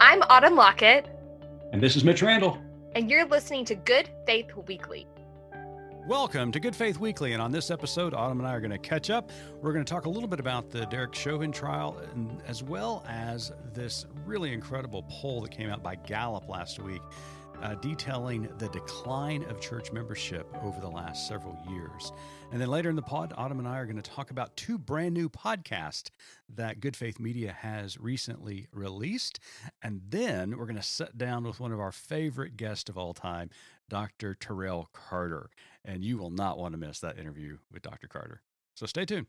I'm Autumn Lockett. And this is Mitch Randall. And you're listening to Good Faith Weekly. Welcome to Good Faith Weekly, and on this episode, Autumn and I are going to catch up. We're going to talk a little bit about the Derek Chauvin trial, and as well as this really incredible poll that came out by Gallup last week, detailing the decline of church membership over the last several years. And then later in the pod, Autumn and I are going to talk about two brand new podcasts that Good Faith Media has recently released. And then we're going to sit down with one of our favorite guests of all time, Dr. Terrell Carter. And you will not want to miss that interview with Dr. Carter. So stay tuned.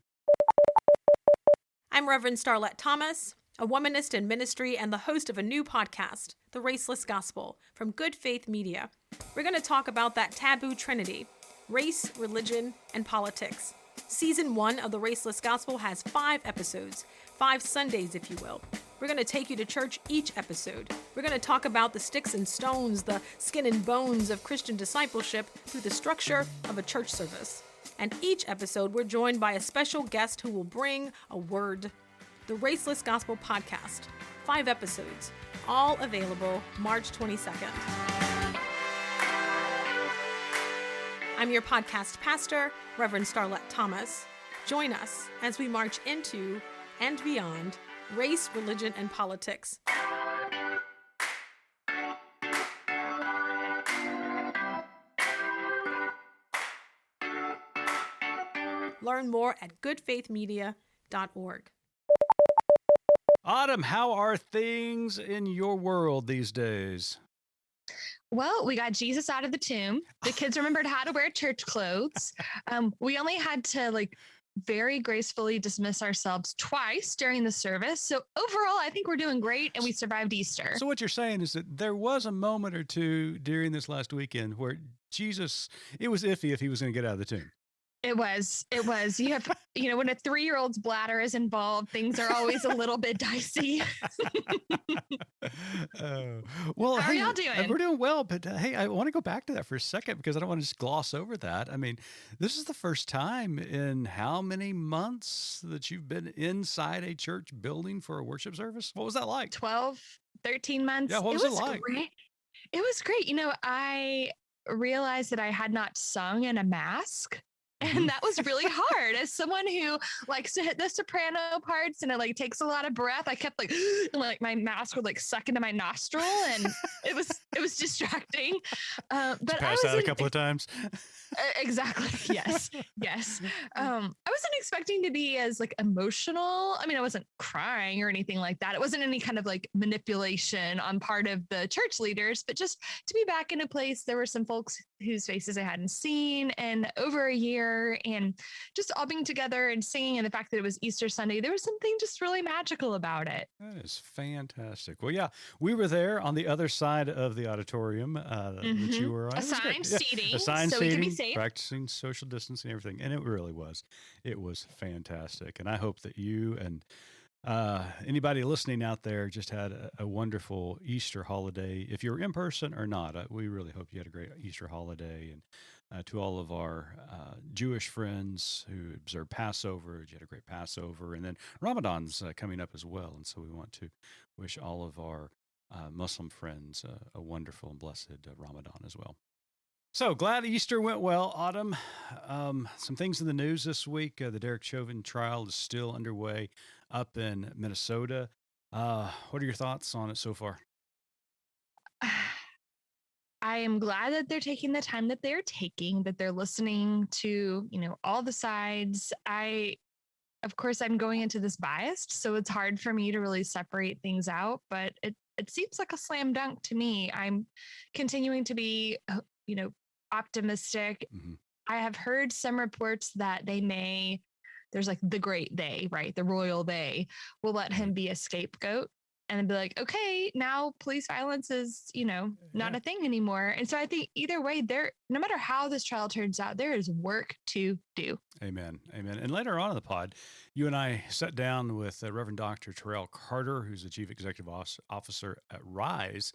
I'm Reverend Starlette Thomas, a womanist in ministry and the host of a new podcast, The Raceless Gospel, from Good Faith Media. We're going to talk about that taboo trinity, race, religion, and politics. Season 1 of The Raceless Gospel has 5 episodes, 5 Sundays, if you will. We're going to take you to church each episode. We're going to talk about the sticks and stones, the skin and bones of Christian discipleship through the structure of a church service. And each episode, we're joined by a special guest who will bring a word. The Raceless Gospel Podcast, 5 episodes, all available March 22nd. I'm your podcast pastor, Reverend Starlette Thomas. Join us as we march into and beyond race, religion, and politics. Learn more at goodfaithmedia.org. Autumn, how are things in your world these days? Well, we got Jesus out of the tomb. The kids remembered how to wear church clothes. We only had to very gracefully dismiss ourselves twice during the service. So overall, I think we're doing great, and we survived Easter. So what you're saying is that there was a moment or two during this last weekend where Jesus, it was iffy if he was going to get out of the tomb. It was. You have, when a 3-year-old's bladder is involved, things are always a little bit dicey. Well, how are y'all doing? We're doing well, but hey, I want to go back to that for a second because I don't want to just gloss over that. I mean, this is the first time in how many months that you've been inside a church building for a worship service? What was that like? 12, 13 months. Yeah, what was it like? Great. It was great. I realized that I had not sung in a mask. And that was really hard. As someone who likes to hit the soprano parts and it takes a lot of breath, I kept my mask would suck into my nostril, and it was distracting. But I passed out a couple of times. Exactly. Yes. I wasn't expecting to be as emotional. I mean, I wasn't crying or anything like that. It wasn't any kind of manipulation on part of the church leaders, but just to be back in a place. There were some folks whose faces I hadn't seen in over a year, and just all being together and singing, and the fact that it was Easter Sunday, there was something just really magical about it. That is fantastic. Well, yeah, we were there on the other side of the auditorium that you were on. Assigned seating, assigned so seating, we can be safe. Practicing social distancing and everything, and it really was. It was fantastic, and I hope that you and anybody listening out there just had a wonderful Easter holiday. If you're in person or not, we really hope you had a great Easter holiday. And to all of our Jewish friends who observe Passover, you had a great Passover. And then Ramadan's coming up as well. And so we want to wish all of our Muslim friends a wonderful and blessed Ramadan as well. So glad Easter went well, Autumn. Some things in the news this week. The Derek Chauvin trial is still underway up in Minnesota. What are your thoughts on it so far? I am glad that they're taking the time that they're taking, that they're listening to, all the sides. Of course, I'm going into this biased, so it's hard for me to really separate things out, but it seems like a slam dunk to me. I'm continuing to be, optimistic. Mm-hmm. I have heard some reports that there's the great they, right? The royal they will let him be a scapegoat and be like, okay, now police violence is, not a thing anymore. And so I think either way, no matter how this trial turns out, there is work to do. Amen. And later on in the pod, you and I sat down with Reverend Dr. Terrell Carter, who's the Chief Executive Officer at RISE.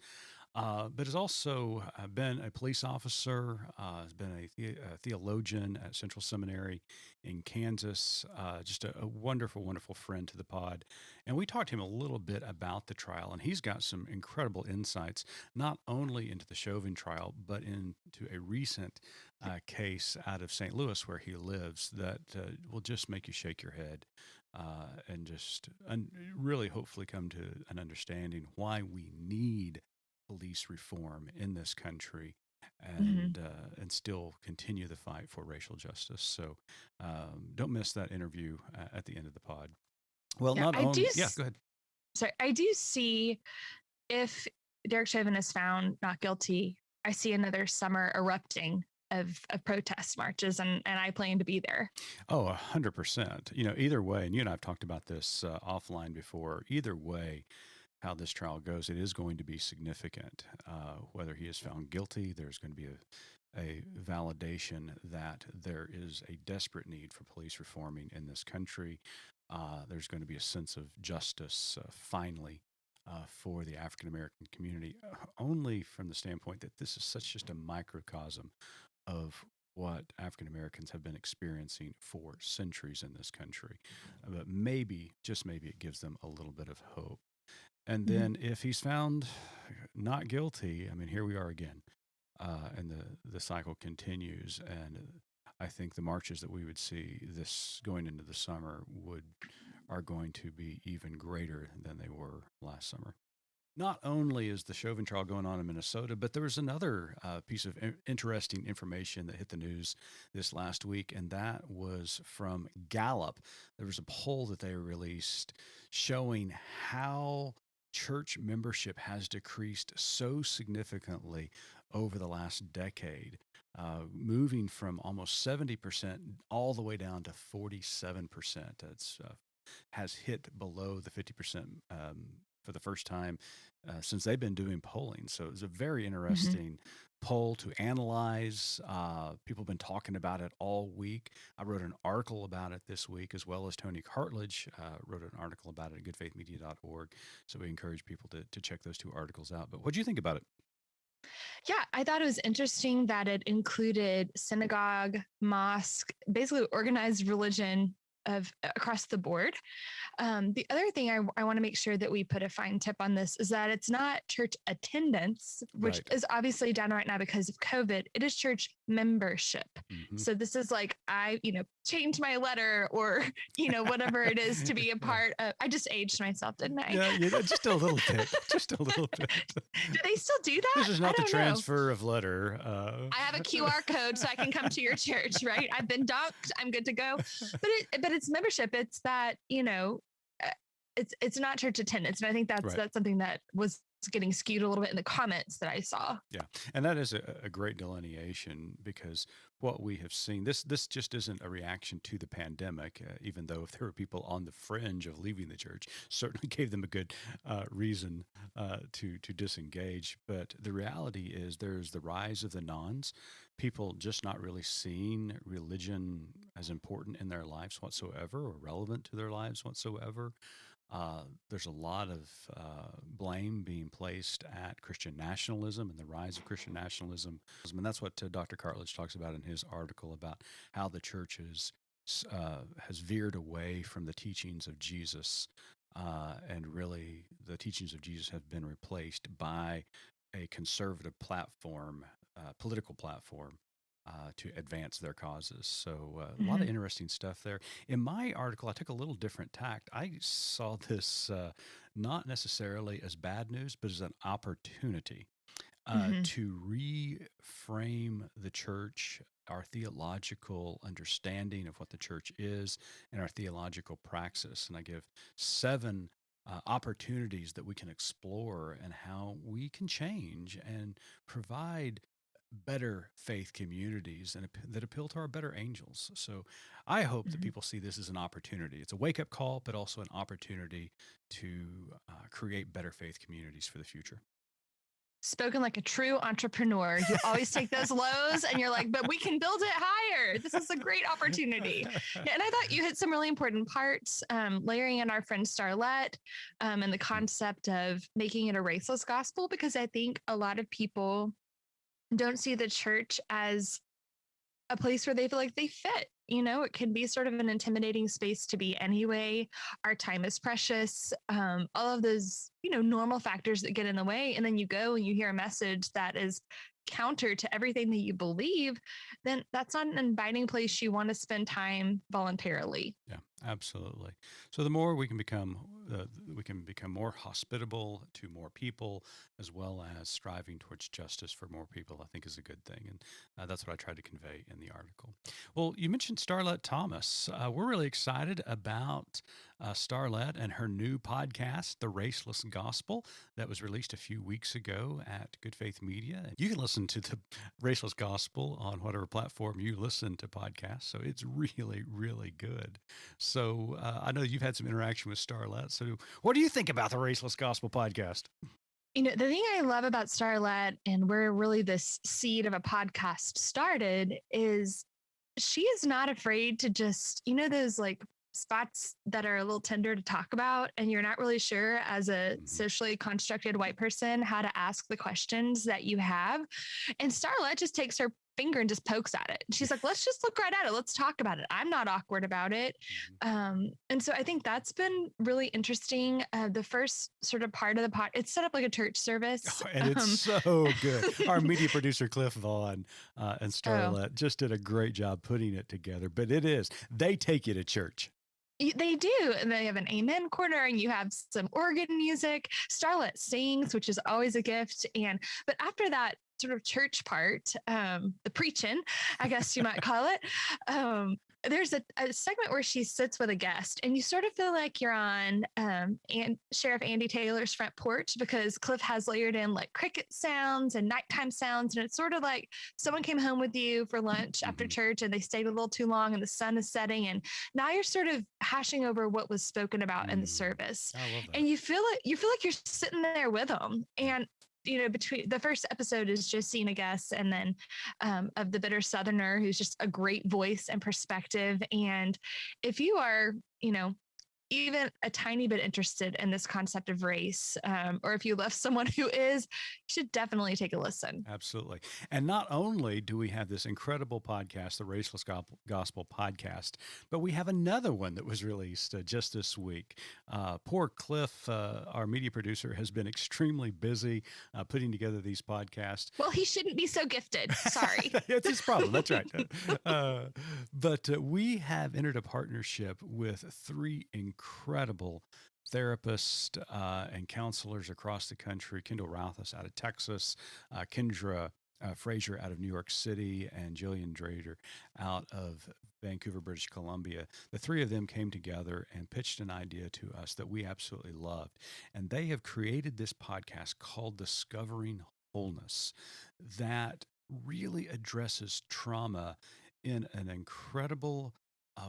but has also been a police officer, has been a theologian at Central Seminary in Kansas, just a wonderful, wonderful friend to the pod. And we talked to him a little bit about the trial, and he's got some incredible insights, not only into the Chauvin trial, but into a recent case out of St. Louis where he lives that will just make you shake your head. And just really hopefully come to an understanding why we need police reform in this country and still continue the fight for racial justice. So don't miss that interview at the end of the pod. Well, Yeah, not I do. only, yeah, go ahead. Sorry, I do see if Derek Chauvin is found not guilty, I see another summer erupting of protest marches, and I plan to be there. Oh, 100%. Either way, and you and I have talked about this offline before. Either way, how this trial goes, it is going to be significant. Whether he is found guilty, there's going to be a validation that there is a desperate need for police reforming in this country. There's going to be a sense of justice finally for the African American community, only from the standpoint that this is such just a microcosm of what African Americans have been experiencing for centuries in this country. But maybe, just maybe, it gives them a little bit of hope. And then if he's found not guilty, I mean, here we are again. And the cycle continues. And I think the marches that we would see this going into the summer are going to be even greater than they were last summer. Not only is the Chauvin trial going on in Minnesota, but there was another piece of interesting information that hit the news this last week, and that was from Gallup. There was a poll that they released showing how church membership has decreased so significantly over the last decade, moving from almost 70% all the way down to 47%. It's has hit below the 50% for the first time since they've been doing polling. So it was a very interesting poll to analyze. People have been talking about it all week. I wrote an article about it this week, as well as Tony Cartledge wrote an article about it at goodfaithmedia.org. So we encourage people to check those two articles out. But what do you think about it? Yeah, I thought it was interesting that it included synagogue, mosque, basically organized religion of across the board. The other thing I want to make sure that we put a fine tip on this is that it's not church attendance, which is obviously down right now because of COVID. It is church membership. So this is like, I changed my letter or, whatever it is to be a part of. I just aged myself, didn't I? Yeah, just a little bit. Just a little bit. Do they still do that? This is not the transfer of letter. I have a QR code so I can come to your church, right? I've been docked. I'm good to go. But it's membership. It's that, it's not church attendance. And I think that's something that was getting skewed a little bit in the comments that I saw. Yeah. And that is a great delineation, because what we have seen, this just isn't a reaction to the pandemic, even though if there were people on the fringe of leaving the church, certainly gave them a good reason to disengage. But the reality is there's the rise of the nones, people just not really seeing religion as important in their lives whatsoever or relevant to their lives whatsoever. There's a lot of blame being placed at Christian nationalism and the rise of Christian nationalism. And that's what Dr. Cartledge talks about in his article about how the church has veered away from the teachings of Jesus. And really, the teachings of Jesus have been replaced by a conservative platform, political platform, to advance their causes. So a lot of interesting stuff there. In my article, I took a little different tact. I saw this not necessarily as bad news, but as an opportunity to reframe the church, our theological understanding of what the church is, and our theological praxis. And I give 7 opportunities that we can explore and how we can change and provide better faith communities and that appeal to our better angels. So I hope that people see this as an opportunity. It's a wake-up call, but also an opportunity to create better faith communities for the future. Spoken like a true entrepreneur. You always take those lows and you're like, but we can build it higher. This is a great opportunity. And I thought you hit some really important parts, layering in our friend Starlette, and the concept of making it a raceless gospel, because I think a lot of people don't see the church as a place where they feel like they fit. You know, it can be sort of an intimidating space to be anyway. Our time is precious. All of those, normal factors that get in the way. And then you go and you hear a message that is counter to everything that you believe, then that's not an inviting place you want to spend time voluntarily. Yeah, absolutely. So the more we can become more hospitable to more people, as well as striving towards justice for more people, I think is a good thing. And that's what I tried to convey in the article. Well, you mentioned Starlette Thomas. We're really excited about Starlette and her new podcast, The Raceless Gospel, that was released a few weeks ago at Good Faith Media. You can listen to the Raceless Gospel on whatever platform you listen to podcasts. So it's really, really good. So I know you've had some interaction with Starlette. So what do you think about the Raceless Gospel podcast? The thing I love about Starlette, and where really this seed of a podcast started, is she is not afraid to just, those like spots that are a little tender to talk about, and you're not really sure as a socially constructed white person how to ask the questions that you have. And Starlette just takes her finger and just pokes at it. She's like, let's just look right at it. Let's talk about it. I'm not awkward about it. And so I think that's been really interesting. The first sort of part of the pod, it's set up like a church service. Oh, and it's so good. Our media producer, Cliff Vaughn, and Starlette just did a great job putting it together. But they take you to church. They do. And they have an amen corner, and you have some organ music. Starlette sings, which is always a gift. But after that sort of church part, the preaching, I guess you might call it, there's a segment where she sits with a guest, and you sort of feel like you're on Sheriff Andy Taylor's front porch, because Cliff has layered in like cricket sounds and nighttime sounds. And it's sort of like someone came home with you for lunch after church, and they stayed a little too long, and the sun is setting. And now you're sort of hashing over what was spoken about in the service. I love that. And you feel like you're sitting there with them. And between the first episode is just seeing a guest, and then of the bitter Southerner, who's just a great voice and perspective. And if you are, even a tiny bit interested in this concept of race, or if you love someone who is, you should definitely take a listen. Absolutely. And not only do we have this incredible podcast, the Raceless Gospel podcast, but we have another one that was released just this week. Poor Cliff, our media producer, has been extremely busy putting together these podcasts. Well, he shouldn't be so gifted. Sorry. It's his problem. That's right. But we have entered a partnership with three incredible therapists and counselors across the country. Kendall Routhus out of Texas, Kendra Frazier out of New York City, and Jillian Drader out of Vancouver, British Columbia. The three of them came together and pitched an idea to us that we absolutely loved. And they have created this podcast called Discovering Wholeness that really addresses trauma in an incredible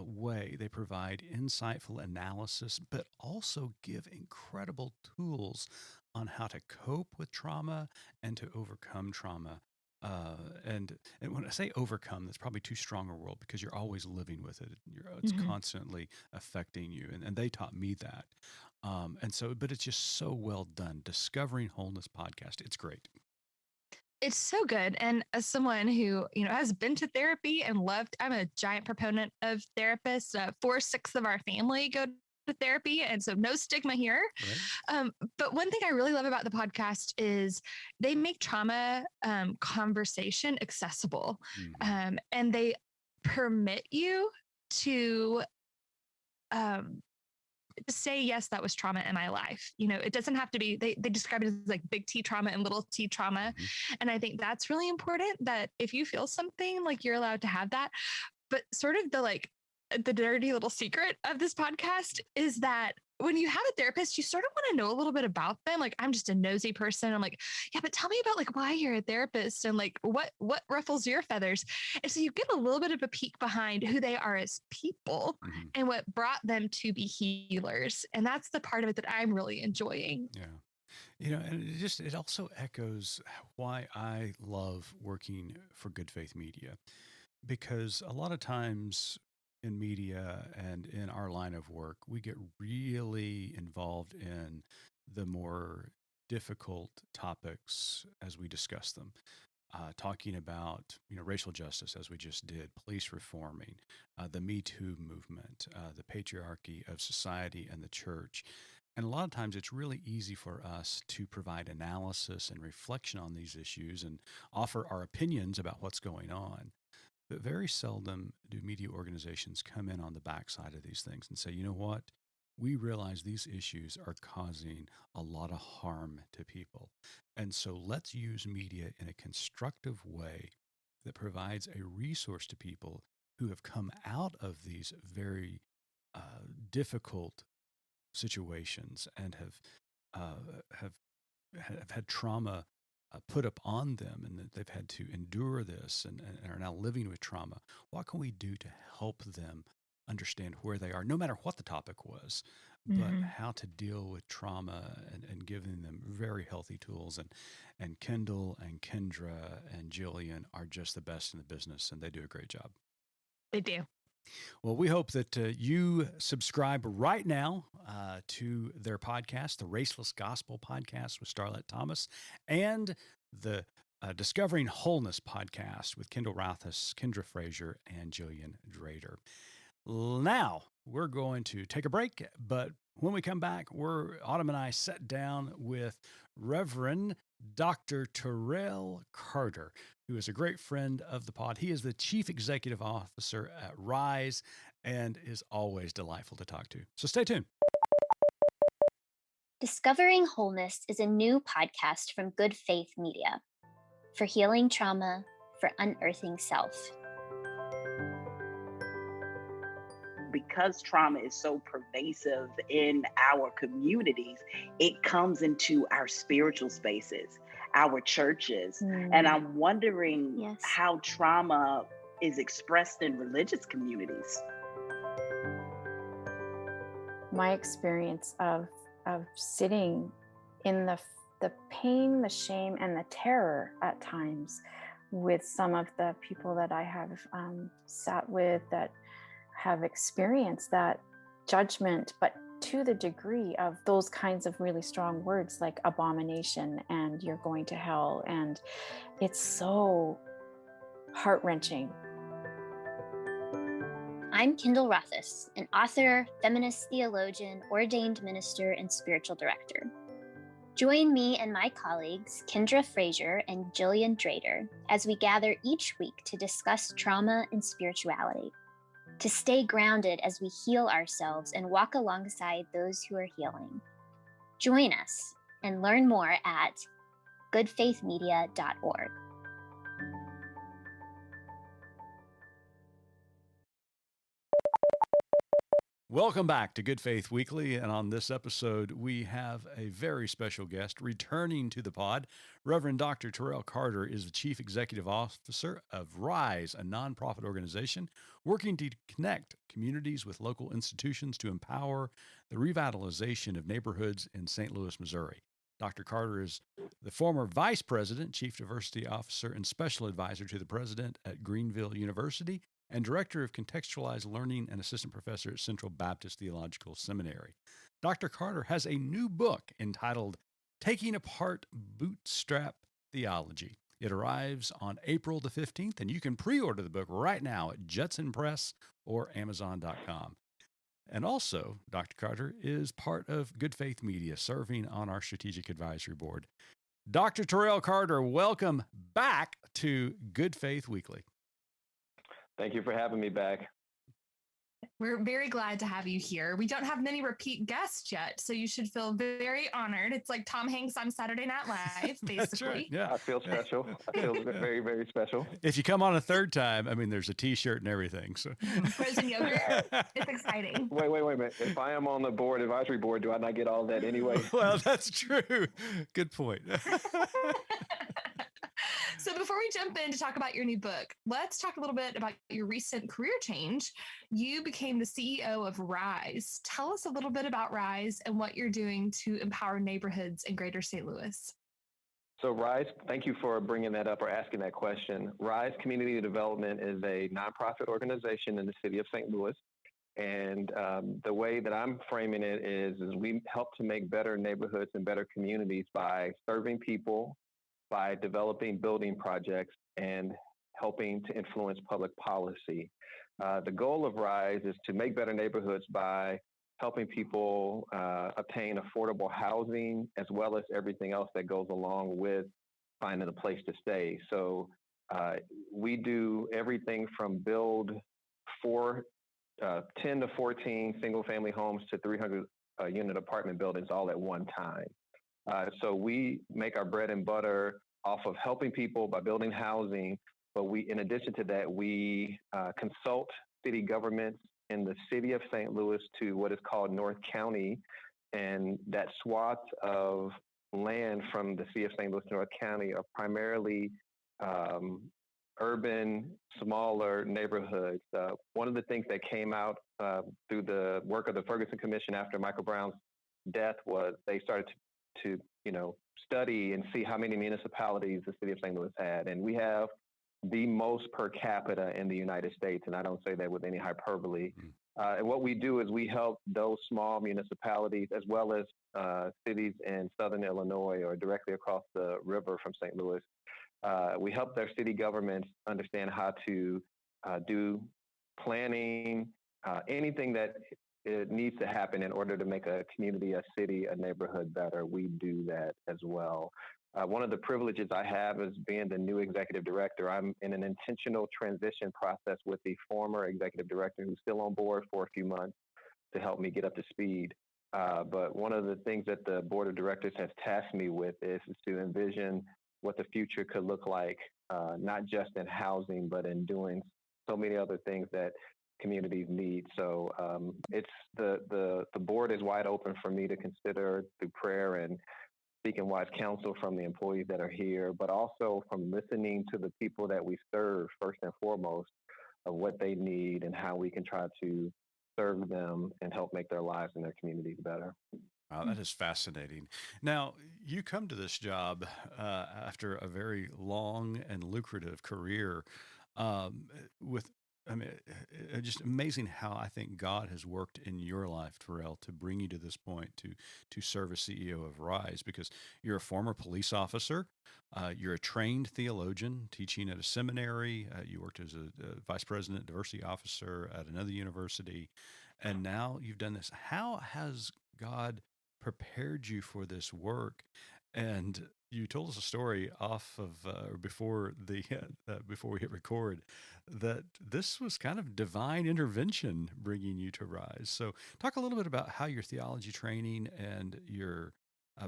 way. They provide insightful analysis, but also give incredible tools on how to cope with trauma and to overcome trauma. And when I say overcome, that's probably too strong a word, because you're always living with it. It's constantly affecting you. And they taught me that. But it's just so well done. Discovering Wholeness podcast. It's great. It's so good. And as someone who, has been to therapy and loved, I'm a giant proponent of therapists. 4/6 of our family go to therapy. And so no stigma here. Right. But one thing I really love about the podcast is they make trauma conversation accessible. And they permit you to say, yes, that was trauma in my life. It doesn't have to be, they describe it as like big T trauma and little T trauma. And I think that's really important, that if you feel something, like, you're allowed to have that. But sort of the dirty little secret of this podcast is that when you have a therapist, you sort of want to know a little bit about them. Like, I'm just a nosy person. I'm like, yeah, but tell me about like why you're a therapist, and like what ruffles your feathers. And so you get a little bit of a peek behind who they are as people and what brought them to be healers. And that's the part of it that I'm really enjoying. Yeah. And it also echoes why I love working for Good Faith Media, because a lot of times in media and in our line of work, we get really involved in the more difficult topics as we discuss them. Talking about racial justice as we just did, police reforming, the Me Too movement, the patriarchy of society and the church. And a lot of times it's really easy for us to provide analysis and reflection on these issues and offer our opinions about what's going on. But very seldom do media organizations come in on the backside of these things and say, you know what? We realize these issues are causing a lot of harm to people. And so let's use media in a constructive way that provides a resource to people who have come out of these very difficult situations and have had trauma put upon them, and that they've had to endure this and are now living with trauma. What can we do to help them understand where they are, no matter what the topic was, but how to deal with trauma and giving them very healthy tools. And Kendall and Kendra and Jillian are just the best in the business, and they do a great job. They do. Well, we hope that you subscribe right now to their podcast, the Raceless Gospel podcast with Starlette Thomas, and the Discovering Wholeness podcast with Kendall Rothus, Kendra Frazier, and Jillian Drader. Now, we're going to take a break, but when we come back, Autumn and I sat down with Reverend Dr. Terrell Carter, who is a great friend of the pod. He is the Chief Executive Officer at Rise and is always delightful to talk to. So stay tuned. Discovering Wholeness is a new podcast from Good Faith Media for healing trauma, for unearthing self. Because trauma is so pervasive in our communities, it comes into our spiritual spaces, our churches. And I'm wondering how trauma is expressed in religious communities. My experience of sitting in the pain, the shame, and the terror at times with some of the people that I have sat with that have experienced that judgment, but to the degree of those kinds of really strong words like abomination and you're going to hell. And it's so heart-wrenching. I'm Kendall Rothus, an author, feminist theologian, ordained minister, and spiritual director. Join me and my colleagues, Kendra Frazier and Jillian Drader, as we gather each week to discuss trauma and spirituality, to stay grounded as we heal ourselves and walk alongside those who are healing. Join us and learn more at goodfaithmedia.org. Welcome back to Good Faith Weekly, and on this episode, we have a very special guest returning to the pod. Reverend Dr. Terrell Carter is the Chief Executive Officer of Rise, a nonprofit organization working to connect communities with local institutions to empower the revitalization of neighborhoods in St. Louis, Missouri. Dr. Carter is the former Vice President, Chief Diversity Officer, and Special Advisor to the President at Greenville University, and Director of Contextualized Learning and Assistant Professor at Central Baptist Theological Seminary. Dr. Carter has a new book entitled Taking Apart Bootstrap Theology. It arrives on April the 15th, and you can pre-order the book right now at Judson Press or Amazon.com. And also, Dr. Carter is part of Good Faith Media, serving on our Strategic Advisory Board. Dr. Terrell Carter, welcome back to Good Faith Weekly. Thank you for having me back. We're very glad to have you here. We don't have many repeat guests yet, so you should feel very honored. It's like Tom Hanks on Saturday Night Live, basically. That's right. Yeah. I feel special. I feel very, very special. If you come on a third time, I mean, there's a T-shirt and everything. So frozen yogurt. It's exciting. Wait a minute. If I am on the advisory board, do I not get all that anyway? Well, that's true. Good point. So before we jump in to talk about your new book, let's talk a little bit about your recent career change. You became the CEO of Rise. Tell us a little bit about Rise and what you're doing to empower neighborhoods in Greater St. Louis. So Rise, thank you for bringing that up or asking that question. Rise Community Development is a nonprofit organization in the city of St. Louis. And the way that I'm framing it is we help to make better neighborhoods and better communities by serving people, by developing building projects, and helping to influence public policy. The goal of Rise is to make better neighborhoods by helping people obtain affordable housing, as well as everything else that goes along with finding a place to stay. So we do everything from build 10 to 14 single-family homes to 300 unit apartment buildings all at one time. So we make our bread and butter off of helping people by building housing, but in addition to that, we consult city governments in the city of St. Louis to what is called North County, and that swath of land from the city of St. Louis to North County are primarily urban, smaller neighborhoods. One of the things that came out through the work of the Ferguson Commission after Michael Brown's death was they started to study and see how many municipalities the city of St. Louis had. And we have the most per capita in the United States, and I don't say that with any hyperbole. And what we do is we help those small municipalities as well as cities in Southern Illinois or directly across the river from St. Louis. We help their city governments understand how to do planning, anything that it needs to happen in order to make a community, a city, a neighborhood better. We do that as well. One of the privileges I have is being the new executive director. I'm in an intentional transition process with the former executive director who's still on board for a few months to help me get up to speed. But one of the things that the board of directors has tasked me with is to envision what the future could look like, not just in housing, but in doing so many other things that communities need. So it's the board is wide open for me to consider through prayer and seeking wise counsel from the employees that are here, but also from listening to the people that we serve first and foremost of what they need and how we can try to serve them and help make their lives and their communities better. Wow, that is fascinating. Now, you come to this job after a very long and lucrative career just amazing how I think God has worked in your life, Terrell, to bring you to this point to serve as CEO of Rise, because you're a former police officer, you're a trained theologian teaching at a seminary, you worked as a vice president, diversity officer at another university, and now you've done this. How has God prepared you for this work? And you told us a story off of or before before we hit record that this was kind of divine intervention bringing you to Rise. So talk a little bit about how your theology training and your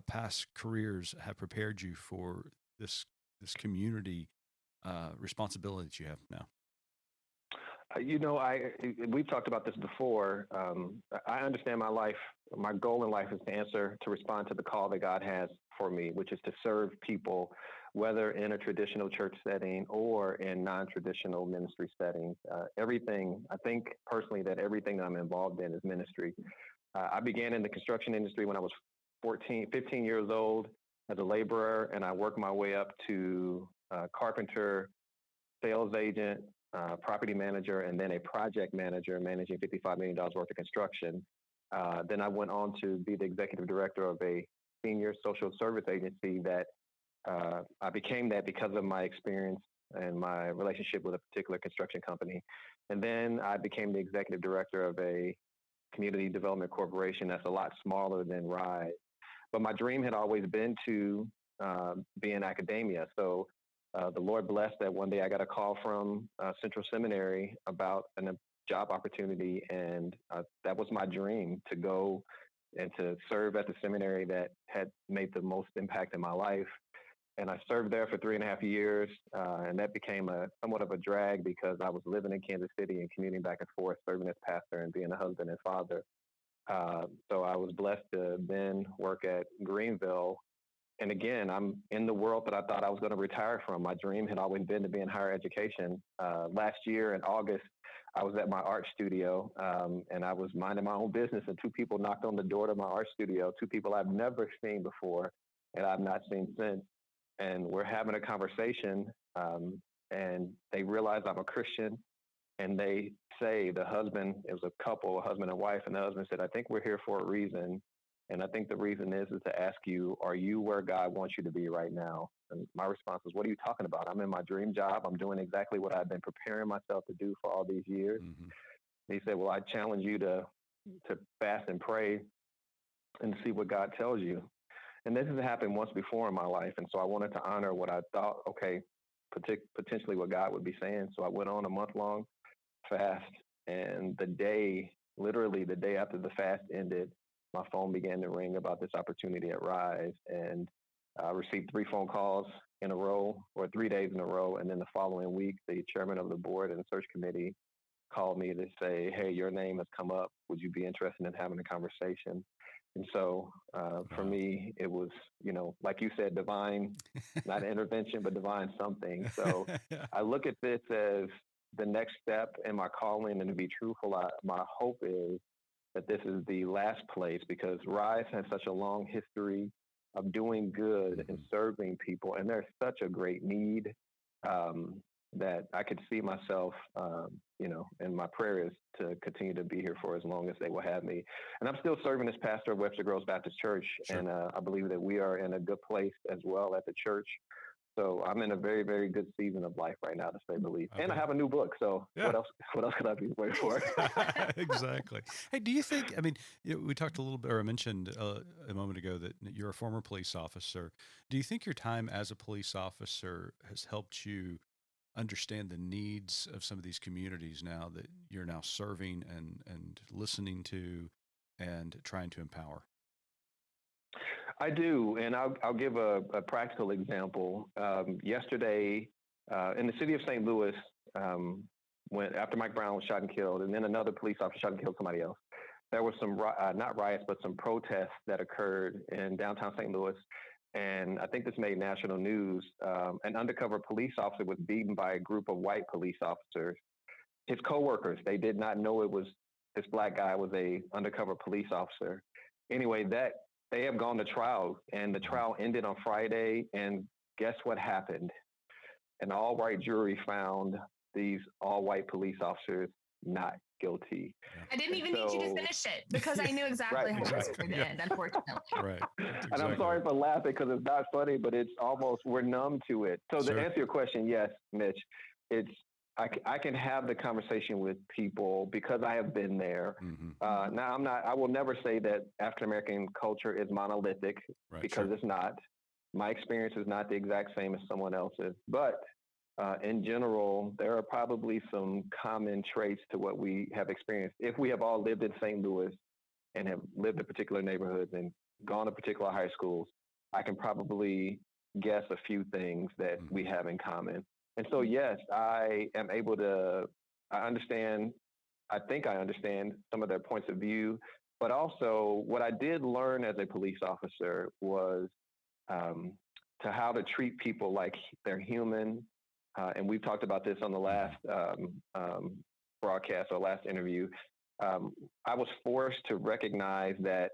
past careers have prepared you for this community responsibility that you have now. We've talked about this before. I understand my life. My goal in life is to respond to the call that God has for me, which is to serve people, whether in a traditional church setting or in non-traditional ministry settings. I think personally that everything that I'm involved in is ministry. I began in the construction industry when I was 15 years old as a laborer, and I worked my way up to carpenter, sales agent, property manager, and then a project manager managing $55 million worth of construction. Then I went on to be the executive director of a senior social service agency that I became that because of my experience and my relationship with a particular construction company. And then I became the executive director of a community development corporation that's a lot smaller than Rise. But my dream had always been to be in academia. So the Lord blessed that one day I got a call from Central Seminary about a job opportunity, and that was my dream, to go and to serve at the seminary that had made the most impact in my life. And I served there for 3.5 years, and that became somewhat of a drag because I was living in Kansas City and commuting back and forth, serving as pastor and being a husband and father. So I was blessed to then work at Greenville and again, I'm in the world that I thought I was going to retire from. My dream had always been to be in higher education. Last year in August, I was at my art studio, and I was minding my own business, and two people knocked on the door to my art studio, two people I've never seen before and I've not seen since. And we're having a conversation, and they realize I'm a Christian. And they say, the husband, it was a couple, a husband and wife, and the husband said, I think we're here for a reason. And I think the reason is to ask you, are you where God wants you to be right now? And my response was, what are you talking about? I'm in my dream job. I'm doing exactly what I've been preparing myself to do for all these years. Mm-hmm. He said, well, I challenge you to fast and pray and see what God tells you. And this has happened once before in my life. And so I wanted to honor what I thought, okay, potentially what God would be saying. So I went on a month-long fast. And literally the day after the fast ended, my phone began to ring about this opportunity at Rise. And I received 3 phone calls in a row, or 3 days in a row. And then the following week, the chairman of the board and search committee called me to say, hey, your name has come up. Would you be interested in having a conversation? And so for me, it was, like you said, divine, not intervention, but divine something. So I look at this as the next step in my calling. And to be truthful, my hope is that this is the last place, because Rise has such a long history of doing good and serving people. And there's such a great need that I could see myself, and my prayer is to continue to be here for as long as they will have me. And I'm still serving as pastor of Webster Groves Baptist Church. Sure. And I believe that we are in a good place as well at the church. So I'm in a very, very good season of life right now, to say the least. Okay. And I have a new book. So what else could I be waiting for? Exactly. Hey, do you think, we talked a little bit, or I mentioned a moment ago that you're a former police officer. Do you think your time as a police officer has helped you understand the needs of some of these communities now that you're now serving and listening to and trying to empower? I do, and I'll give a practical example. Yesterday, in the city of St. Louis, when after Mike Brown was shot and killed, and then another police officer shot and killed somebody else, there was some not riots, but some protests that occurred in downtown St. Louis. And I think this made national news. An undercover police officer was beaten by a group of white police officers. His coworkers, they did not know this black guy was a undercover police officer. Anyway, they have gone to trial, and the trial ended on Friday. And guess what happened? An all-white jury found these all-white police officers not guilty. I didn't even need you to finish it, because I knew exactly how it was going to end, unfortunately. Right. Exactly. And I'm sorry for laughing, because it's not funny, but it's almost, we're numb to it. So to answer your question, yes, Mitch, I can have the conversation with people because I have been there. Mm-hmm. Now I will never say that African-American culture is monolithic, because it's not. My experience is not the exact same as someone else's, but in general, there are probably some common traits to what we have experienced. If we have all lived in St. Louis and have lived in particular neighborhoods and gone to particular high schools, I can probably guess a few things that we have in common. And so, yes, I am able to, I think I understand some of their points of view, but also what I did learn as a police officer was to how to treat people like they're human. And we've talked about this on the last broadcast or last interview. I was forced to recognize that,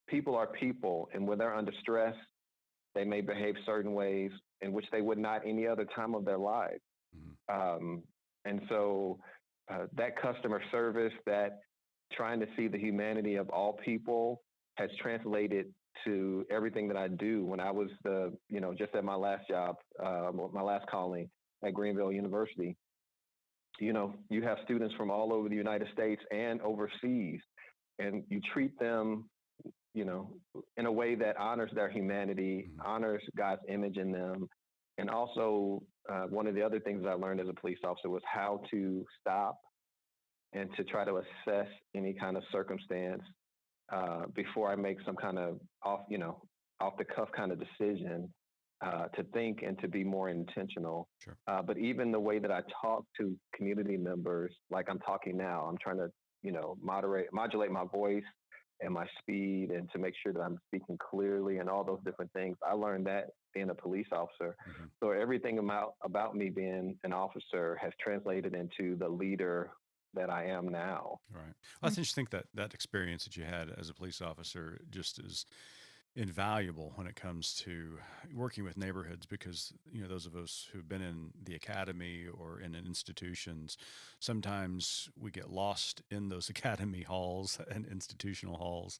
people are people, and when they're under stress, they may behave certain ways in which they would not any other time of their lives. And so that customer service, that trying to see the humanity of all people, has translated to everything that I do. When I was just at my last job, my last calling at Greenville University, you have students from all over the United States and overseas, and you treat them, in a way that honors their humanity, honors God's image in them. And also, one of the other things I learned as a police officer was how to stop and to try to assess any kind of circumstance before I make some kind of off the cuff kind of decision, to think and to be more intentional. Sure. But even the way that I talk to community members, like I'm talking now, I'm trying to, modulate my voice and my speed, and to make sure that I'm speaking clearly and all those different things. I learned that being a police officer. Mm-hmm. So everything about me being an officer has translated into the leader that I am now. Right. Well, that's interesting. That experience that you had as a police officer just is invaluable when it comes to working with neighborhoods, because those of us who've been in the academy or in institutions, sometimes we get lost in those academy halls and institutional halls,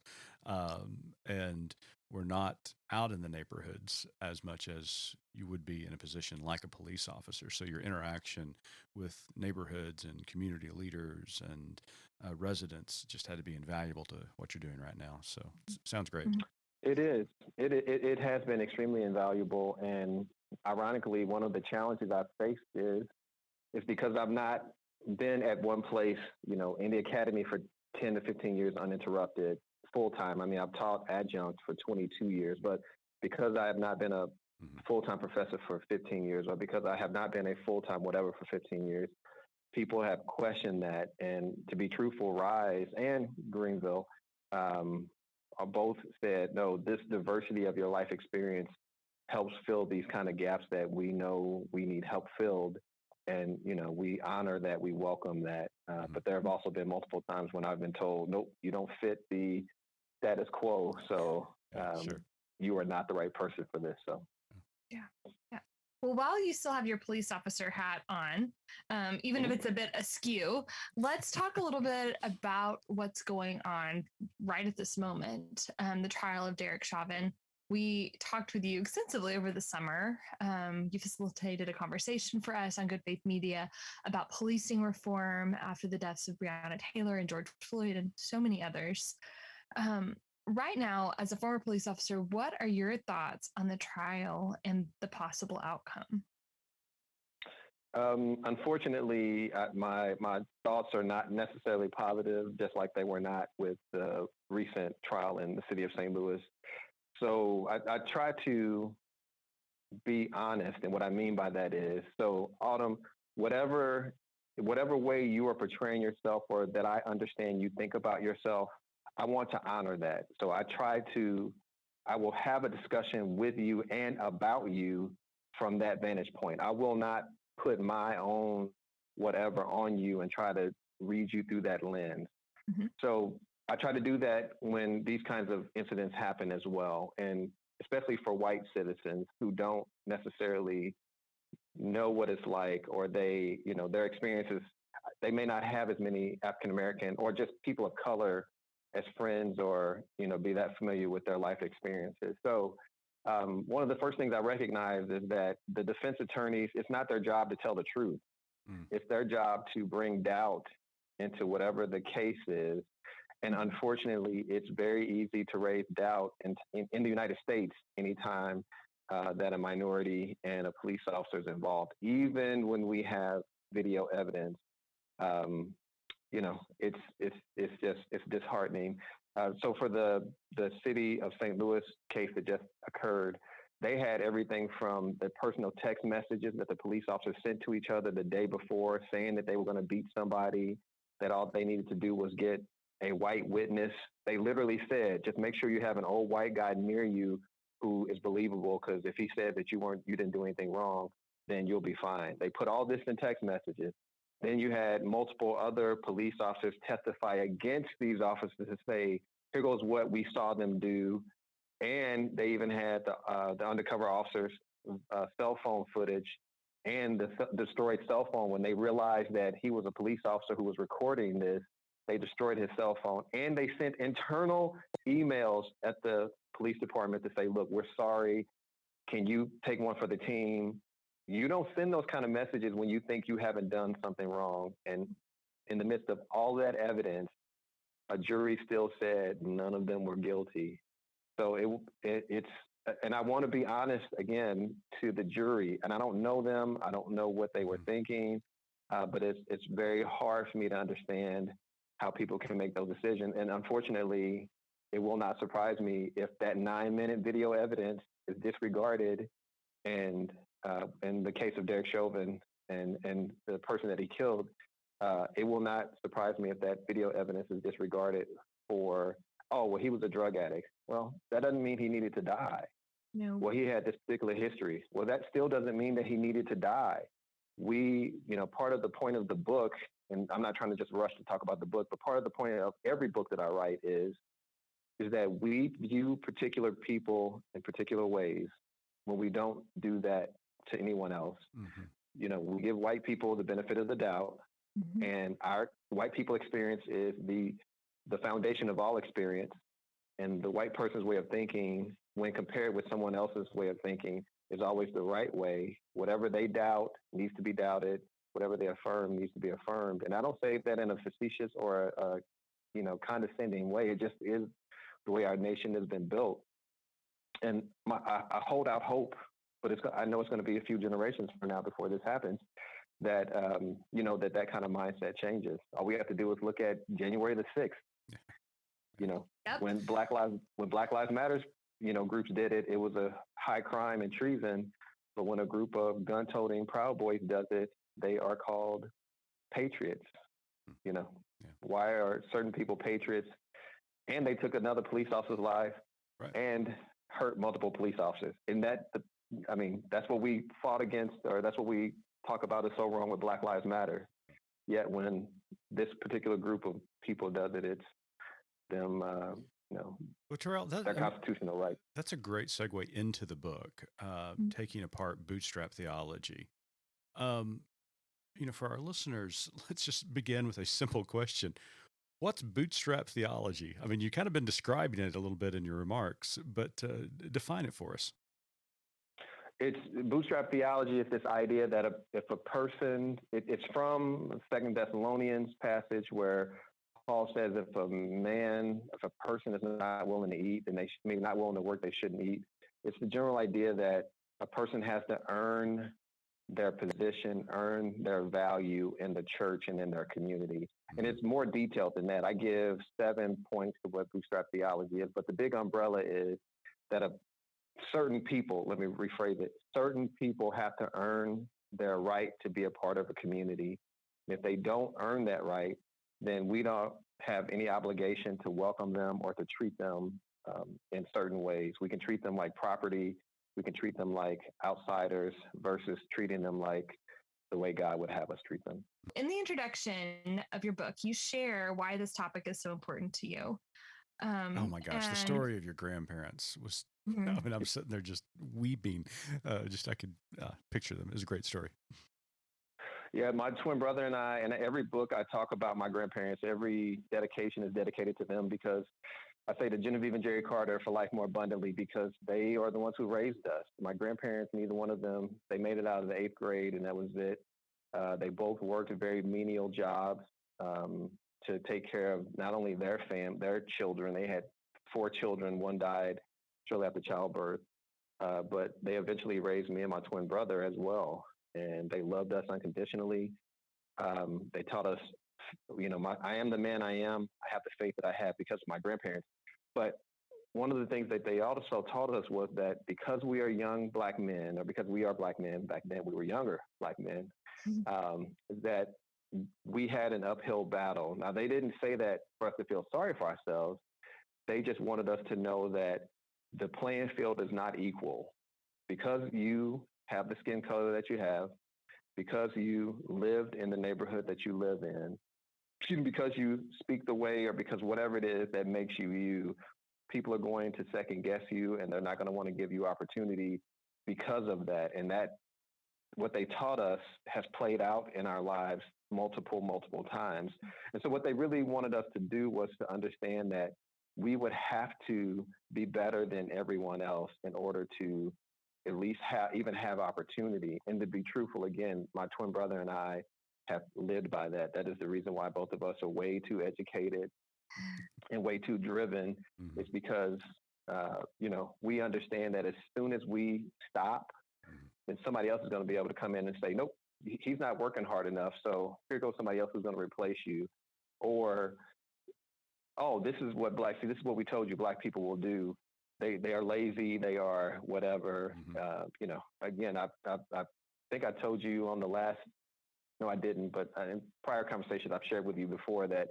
and we're not out in the neighborhoods as much as you would be in a position like a police officer. So your interaction with neighborhoods and community leaders and residents just had to be invaluable to what you're doing right now. So sounds great. Mm-hmm. It is. It has been extremely invaluable. And ironically, one of the challenges I've faced is because I've not been at one place, in the academy for 10 to 15 years uninterrupted, full time. I mean, I've taught adjunct for 22 years, but because I have not been a full-time professor for 15 years, or because I have not been a full-time whatever for 15 years, people have questioned that. And to be truthful, Rise and Greenville both said, no, this diversity of your life experience helps fill these kind of gaps that we know we need help filled. And, we honor that, we welcome that. But there have also been multiple times when I've been told, nope, you don't fit the status quo. So Sure. You are not the right person for this. So. Yeah. Well, while you still have your police officer hat on, even if it's a bit askew, let's talk a little bit about what's going on right at this moment, the trial of Derek Chauvin. We talked with you extensively over the summer. You facilitated a conversation for us on Good Faith Media about policing reform after the deaths of Breonna Taylor and George Floyd and so many others. Right now, as a former police officer, what are your thoughts on the trial and the possible outcome? Unfortunately, my thoughts are not necessarily positive, just like they were not with the recent trial in the city of St. Louis. So I try to be honest, and what I mean by that is, so Autumn, whatever way you are portraying yourself, or that I understand you think about yourself, I want to honor that. So I will have a discussion with you and about you from that vantage point. I will not put my own whatever on you and try to read you through that lens. Mm-hmm. So I try to do that when these kinds of incidents happen as well. And especially for white citizens who don't necessarily know what it's like, or they, their experiences, they may not have as many African-American or just people of color as friends, or, be that familiar with their life experiences. So one of the first things I recognize is that the defense attorneys, it's not their job to tell the truth. It's their job to bring doubt into whatever the case is. And unfortunately, it's very easy to raise doubt in the United States anytime that a minority and a police officer is involved, even when we have video evidence. It's disheartening. So for the city of St. Louis case that just occurred, they had everything from the personal text messages that the police officers sent to each other the day before, saying that they were going to beat somebody, that all they needed to do was get a white witness. They literally said, just make sure you have an old white guy near you who is believable, because if he said that you didn't do anything wrong, then you'll be fine. They put all this in text messages. Then you had multiple other police officers testify against these officers to say, here goes what we saw them do. And they even had the undercover officers' cell phone footage and the destroyed cell phone. When they realized that he was a police officer who was recording this, they destroyed his cell phone. And they sent internal emails at the police department to say, look, we're sorry. Can you take one for the team? You don't send those kind of messages when you think you haven't done something wrong. And in the midst of all that evidence, a jury still said none of them were guilty. So it's, and I want to be honest again to the jury, and I don't know them. I don't know what they were thinking, but it's very hard for me to understand how people can make those decisions. And unfortunately, it will not surprise me if that 9-minute video evidence is disregarded. And in the case of Derek Chauvin and the person that he killed, it will not surprise me if that video evidence is disregarded for oh, well, he was a drug addict. Well, that doesn't mean he needed to die. No. Well, he had this particular history. Well, that still doesn't mean that he needed to die. We, part of the point of the book, and I'm not trying to just rush to talk about the book, but part of the point of every book that I write is that we view particular people in particular ways when we don't do that to anyone else. We give white people the benefit of the doubt, and our white people experience is the foundation of all experience. And the white person's way of thinking, when compared with someone else's way of thinking, is always the right way. Whatever they doubt needs to be doubted. Whatever they affirm needs to be affirmed. And I don't say that in a facetious or a condescending way. It just is the way our nation has been built. And I hold out hope, but I know it's going to be a few generations from now before this happens, that that kind of mindset changes. All we have to do is look at January the 6th. When Black Lives Matters, groups did it, it was a high crime and treason. But when a group of gun-toting Proud Boys does it, they are called patriots. Why are certain people patriots? And they took another police officer's life and hurt multiple police officers. And that's what we fought against, or that's what we talk about is so wrong with Black Lives Matter. Yet when this particular group of people does it, it's them, Well, Terrell, their constitutional right. That's a great segue into the book, taking apart Bootstrap Theology. For our listeners, let's just begin with a simple question. What's Bootstrap Theology? I mean, you've kind of been describing it a little bit in your remarks, but define it for us. It's Bootstrap Theology is this idea that if a person, it's from 2 Thessalonians passage where Paul says if a person is not willing to eat, then not willing to work, they shouldn't eat. It's the general idea that a person has to earn their position, earn their value in the church and in their community. And it's more detailed than that. I give 7 points to what Bootstrap Theology is, but the big umbrella is that certain people, let me rephrase it, certain people have to earn their right to be a part of a community. And if they don't earn that right, then we don't have any obligation to welcome them or to treat them in certain ways. We can treat them like property. We can treat them like outsiders versus treating them like the way God would have us treat them. In the introduction of your book, you share why this topic is so important to you. Oh my gosh, the story of your grandparents was, I'm sitting there just weeping. I could picture them. It was a great story. Yeah, my twin brother and I, and every book I talk about my grandparents, every dedication is dedicated to them because I say to Genevieve and Jerry Carter for life more abundantly because they are the ones who raised us. My grandparents, neither one of them, they made it out of the 8th grade and that was it. They both worked very menial jobs to take care of not only their children. They had 4 children. One died shortly after childbirth, but they eventually raised me and my twin brother as well. And they loved us unconditionally. They taught us, I am the man I am. I have the faith that I have because of my grandparents. But one of the things that they also taught us was that because we are young Black men, or because we are Black men, back then we were younger Black men, that we had an uphill battle. Now, they didn't say that for us to feel sorry for ourselves. They just wanted us to know that the playing field is not equal. Because you have the skin color that you have, because you lived in the neighborhood that you live in, because you speak the way or because whatever it is that makes you you, people are going to second guess you and they're not going to want to give you opportunity because of that. And that, what they taught us has played out in our lives multiple times. And so what they really wanted us to do was to understand that we would have to be better than everyone else in order to at least have opportunity. And to be truthful, again, my twin brother and I have lived by that. That is the reason why both of us are way too educated and way too driven. It's because, we understand that as soon as we stop, then somebody else is going to be able to come in and say, nope, he's not working hard enough. So here goes somebody else who's going to replace you. Or, oh, this is what we told you Black people will do. They are lazy. They are whatever. Again, I think I told you on the last, no, I didn't, but in prior conversations I've shared with you before that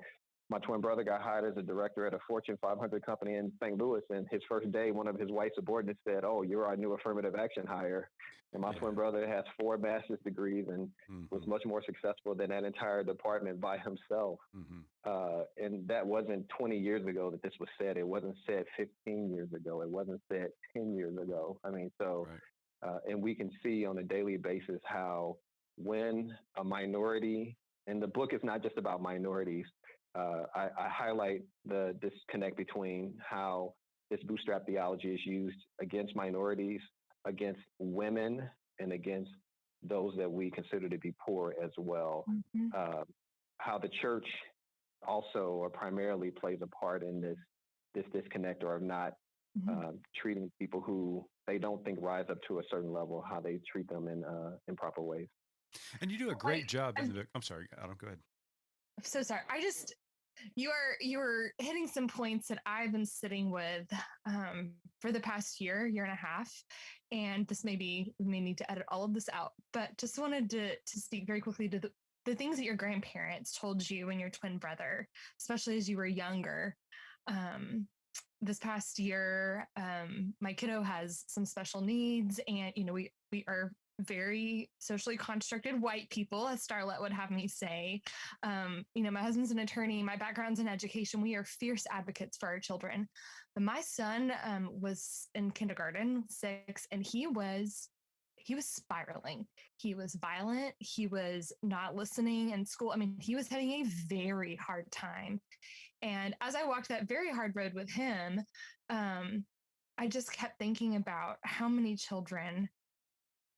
my twin brother got hired as a director at a Fortune 500 company in St. Louis. And his first day, one of his white subordinates said, "Oh, you're our new affirmative action hire." And my twin brother has 4 master's degrees and was much more successful than that entire department by himself. And that wasn't 20 years ago that this was said. It wasn't said 15 years ago. It wasn't said 10 years ago. I mean, so, and we can see on a daily basis how when a minority, and the book is not just about minorities, I highlight the disconnect between how this bootstrap theology is used against minorities, against women, and against those that we consider to be poor as well. How the church also or primarily plays a part in this disconnect, or of not treating people who they don't think rise up to a certain level, how they treat them in proper ways. And you do a great job in the book. I'm sorry, Adam, go ahead. I'm so sorry. You are hitting some points that I've been sitting with for the past year and a half. And we may need to edit all of this out, but just wanted to speak very quickly to the things that your grandparents told you and your twin brother, especially as you were younger. This past year, my kiddo has some special needs, and we are very socially constructed white people, as Starlet would have me say. My husband's an attorney, my background's in education. We are fierce advocates for our children. But my son was in kindergarten, 6, and he was spiraling. He was violent. He was not listening in school. I mean, he was having a very hard time. And as I walked that very hard road with him, I just kept thinking about how many children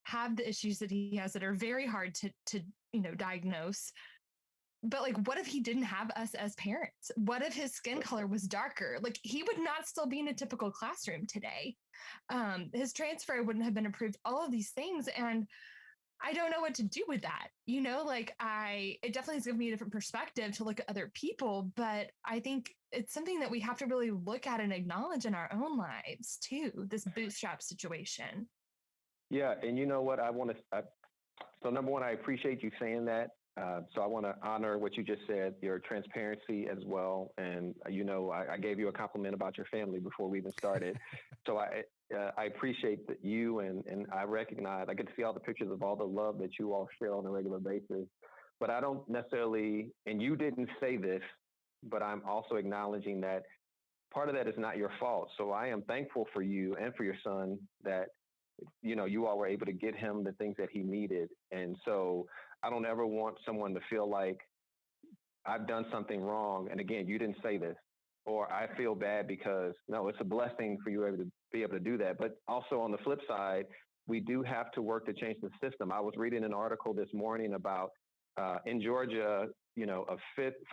have the issues that he has that are very hard to diagnose. But like, what if he didn't have us as parents? What if his skin color was darker? Like, he would not still be in a typical classroom today. His transfer wouldn't have been approved, all of these things. And I don't know what to do with that. It definitely has given me a different perspective to look at other people, but I think it's something that we have to really look at and acknowledge in our own lives too, this bootstrap situation. Yeah. And you know what so number one, I appreciate you saying that. So I want to honor what you just said, your transparency as well. And, I gave you a compliment about your family before we even started. So I appreciate that you and I recognize, I get to see all the pictures of all the love that you all share on a regular basis. But I don't necessarily, and you didn't say this, but I'm also acknowledging that part of that is not your fault. So I am thankful for you and for your son that, you all were able to get him the things that he needed. And so I don't ever want someone to feel like I've done something wrong. And again, you didn't say this, or I feel bad because no, it's a blessing for you to be able to do that. But also on the flip side, we do have to work to change the system. I was reading an article this morning about in Georgia, a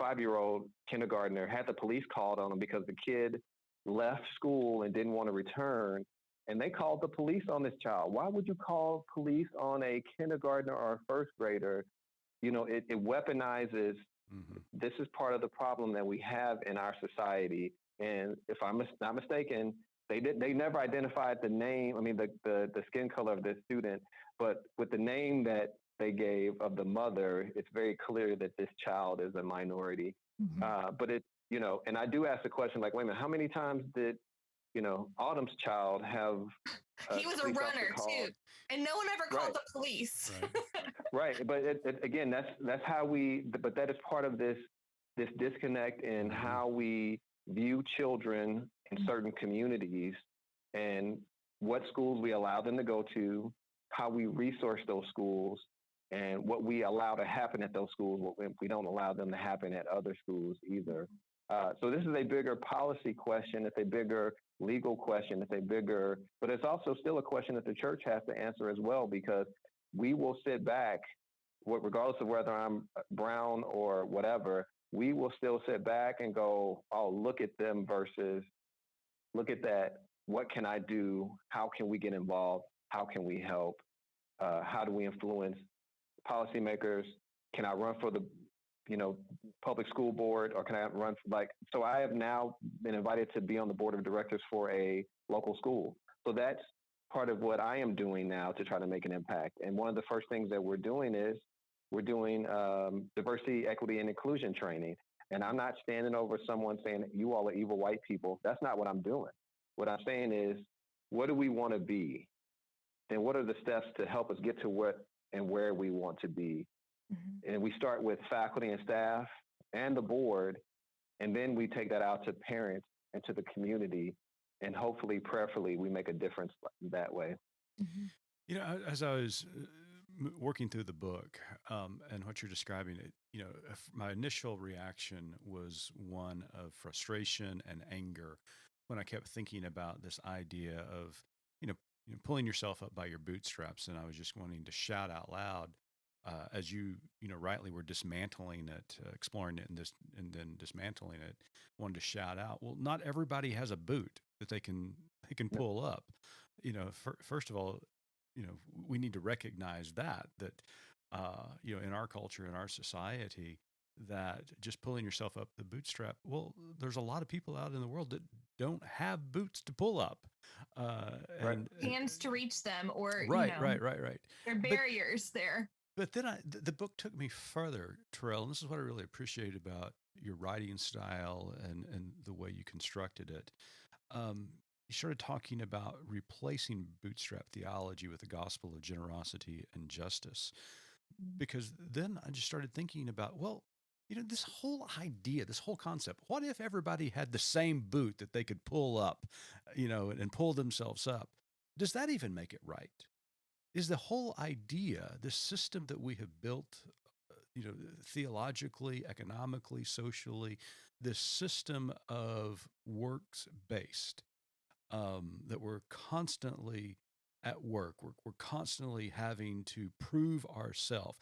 5-year-old kindergartner had the police called on him because the kid left school and didn't want to return. And they called the police on this child. Why would you call police on a kindergartner or a first grader? It weaponizes. This is part of the problem that we have in our society. And if I'm not mistaken, they never identified the name. I mean, the skin color of this student, but with the name that they gave of the mother, it's very clear that this child is a minority. But and I do ask the question, like, wait a minute, how many times did Autumn's child have he was a runner too, and no one ever called the police. Right. But again, that's how but that is part of this disconnect in how we view children in certain communities and what schools we allow them to go to, how we resource those schools, and what we allow to happen at those schools. We don't allow them to happen at other schools either. So this is a bigger policy question. It's a bigger legal question. But it's also still a question that the church has to answer as well, because we will sit back, regardless of whether I'm brown or whatever, we will still sit back and go, oh, look at them versus look at that. What can I do? How can we get involved? How can we help? How do we influence policymakers? Can I run for the public school board, or can I run so I have now been invited to be on the board of directors for a local school. So that's part of what I am doing now to try to make an impact. And one of the first things that we're doing is diversity, equity, and inclusion training. And I'm not standing over someone saying, you all are evil white people. That's not what I'm doing. What I'm saying is, what do we want to be? And what are the steps to help us get to what and where we want to be? Mm-hmm. And we start with faculty and staff and the board, and then we take that out to parents and to the community, and hopefully, prayerfully, we make a difference that way. Mm-hmm. You know, as I was working through the book and what you're describing, it, you know, my initial reaction was one of frustration and anger when I kept thinking about this idea of, you know, pulling yourself up by your bootstraps. And I was just wanting to shout out loud as you rightly were dismantling it, exploring it, and then dismantling it. Wanted to shout out, well, not everybody has a boot that they can pull up. You know, first of all, you know, we need to recognize that you know, in our culture, in our society, that just pulling yourself up the bootstrap, well, there's a lot of people out in the world that don't have boots to pull up. And hands to reach them, or right. There are barriers there. But then the book took me further, Terrell, and this is what I really appreciate about your writing style and the way you constructed it. You started talking about replacing bootstrap theology with the gospel of generosity and justice. Because then I just started thinking about, well, you know, this whole idea, this whole concept, what if everybody had the same boot that they could pull up, you know, and pull themselves up? Does that even make it right? Is the whole idea, this system that we have built, you know, theologically, economically, socially, this system of works-based, that we're constantly at work, we're constantly having to prove ourselves.